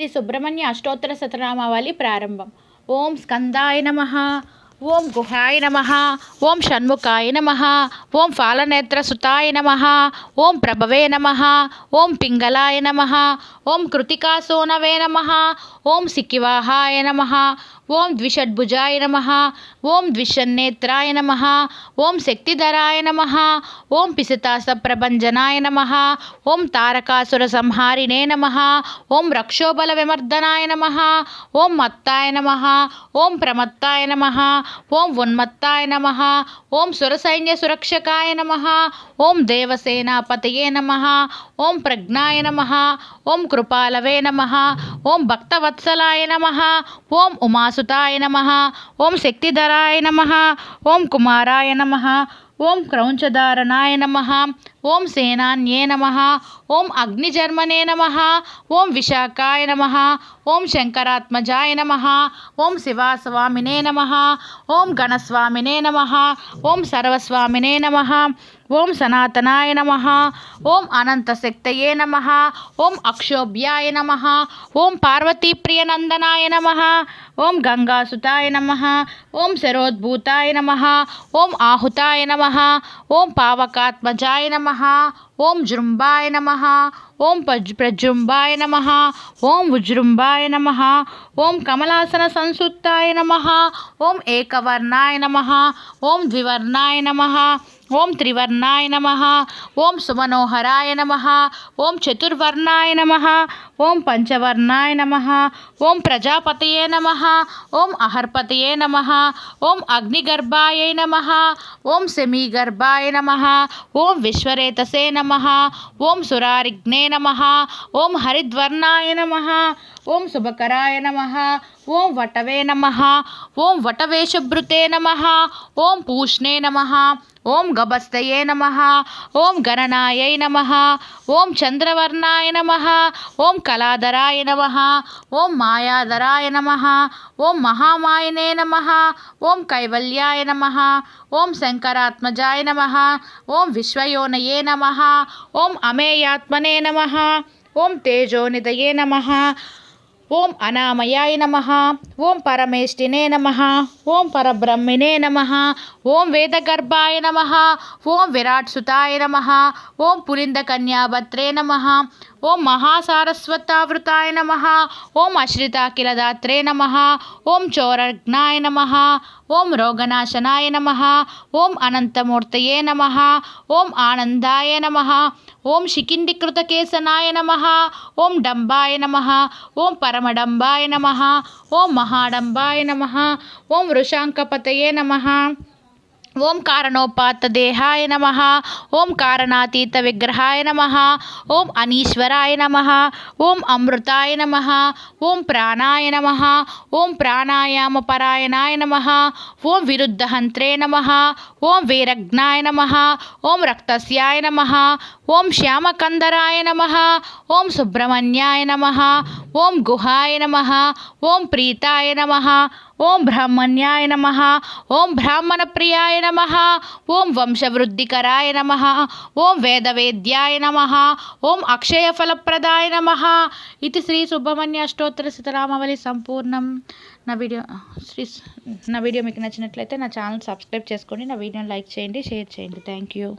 శ్రీ సుబ్రహ్మణ్య అష్టోత్తర శతనామావళి ప్రారంభం. ఓం స్కందాయ నమః, ఓం గుహాయ నమః, ఓం షణ్ముఖాయ నమః, ఓం ఫాలనేత్రసుతాయ నమః, ఓం ప్రభవే నమః, ఓం పింగళాయ నమః, ఓం కృతికాసోనవే నమః, ఓం సికివాహాయ నమః, ఓం ద్విషడ్భుజాయ నమః, ఓం ద్విషన్నేత్రాయ నమః, ఓం శక్తిధరాయ నమః, ఓం పిశతాసప్రభంజనాయ నమః, ఓం తారకాసుర సంహారిణే నమః, ఓం రక్షోబల విమర్దనాయ నమః, ఓం మత్తాయ నమః, ఓం ప్రమత్తాయ నమః, ఓం ఉన్మత్తాయ నమః, ఓం సురసైన్య సురక్షకాయ నమః, ఓం దేవసేనాపతయే నమః, ఓం ప్రజ్ఞాయ నమః, ఓం కృపాలవే నమః, ఓం భక్తవత్సలాయ నమః, ఓం ఉమాసుతాయ నమః, ఓం శక్తిధరాయ నమః, ఓం కుమారాయ నమః, ఓం క్రౌంచధారణాయ నమః, ఓం సేనాన్యే నమః, ఓం అగ్నిజర్మనే నమః, ఓం విశాఖాయ నమః, ఓం శంకరాత్మజాయ నమః, ఓం శివాస్వామినే నమః, ఓం గణస్వామినే నమః, ఓం సర్వస్వామినే నమః, ఓం సనాతనాయ నమః, ఓం అనంతశక్తయే నమః, ఓం అక్షోభ్యాయ నమః, ఓం పార్వతీప్రియనందనాయ నమః, ఓం గంగాసుతాయ నమః, ఓం శరోద్భూతాయ నమః, ఓం ఆహుతాయ నమః, ఓం పావకాత్మజాయ నమః, ఓం జృంభాయ నమః, ఓం ప్రజృంభాయ నమః, ఓం ఉజృంభాయ నమః, ఓం కమలాసన సంసుత్తాయ నమః, ఓం ఏకవర్ణాయ నమః, ఓం ద్వివర్ణాయ నమః, ఓం త్రివర్ణాయ నమః, ఓం సుమనోహరాయ నమః, ఓం చతుర్వర్ణాయ నమః, ఓం పంచవర్ణాయ నమః, ఓం ప్రజాపతయే నమః, ఓం అహర్పతయే నమః, ఓం అగ్నిగర్భాయ నమః, ఓం సెమీగర్భాయ నమః, ఓం విశ్వరేతసే నమః, ఓం సురారిగ్నే నమః, ఓం హరిద్వర్ణాయ నమః, ఓం శుభకరాయ నమః, ఓం వటవే నమః, ఓం వటవేషభృతే నమః, ఓం పూష్ణే నమః, ఓం గభస్తయే నమః, ఓం గణనాయై నమః, ఓం చంద్రవర్ణాయ నమః, ఓం కళాధరాయ నమః, ఓం మాయాధరాయ నమః, ఓం మహామాయనే నమః, ఓం కైవల్యాయ నమః, ఓం శంకరాత్మజాయ నమః, ఓం విశ్వయోనయే నమః, ఓం అమేయాత్మనే నమః, ఓం తేజోనిధయే నమః, ఓం అనామయాయ నమః, ఓం పరమేష్టినే నమః, ఓం పరబ్రహ్మిణే నమః, ఓం వేదగర్భాయ నమః, ఓం విరాట్సుతాయ నమః, ఓం పులిందకన్యాభద్రే నమః, ఓం మహాసారస్వతావృతాయ నమః, ఓం అశ్రితాఖిలదాత్రే నమః, ఓం చోరజ్ఞాయ నమః, ఓం రోగనాశనాయ నమః, ఓం అనంతమూర్తయే నమః, ఓం ఆనందాయ నమః, ఓం శిఖిండికృతకేశనాయ నమః, ఓం డంబాయ నమః, ఓం పరమడంబాయ నమః, ఓం మహాడంబాయ నమః, ఓం వృషాంకపతయే నమః, ఓం కారణోపాత్తదేహాయ నమః, ఓం కారణాతీత విగ్రహాయ నమః, ఓం అనీశ్వరాయ నమః, ఓం అమృతాయ నమః, ఓం ప్రాణాయ నమః, ఓం ప్రాణాయామపరాయణాయ నమః, ఓం విరుద్ధహంత్రే నమః, ఓం వీరజ్ఞాయ నమః, ఓం రక్తస్యాయ నమః, ఓం శ్యామకందరాయ నమః, ఓం సుబ్రహ్మణ్యాయ నమః, ఓం గుహాయ నమః, ఓం ప్రీతాయ నమః, ఓం బ్రాహ్మణ్యాయ నమః, ఓం బ్రాహ్మణప్రియాయ నమః, ఓం వంశవృద్ధికరాయ నమః, ఓం వేదవేద్యాయ నమః, ఓం అక్షయఫలప్రదాయ నమః. ఇది శ్రీ సుబ్రహ్మణ్య అష్టోత్తర శతనామావళి సంపూర్ణం. నా వీడియో మీకు నచ్చినట్లయితే నా ఛానల్ సబ్స్క్రైబ్ చేసుకోండి, నా వీడియోని లైక్ చేయండి, షేర్ చేయండి. Thank you.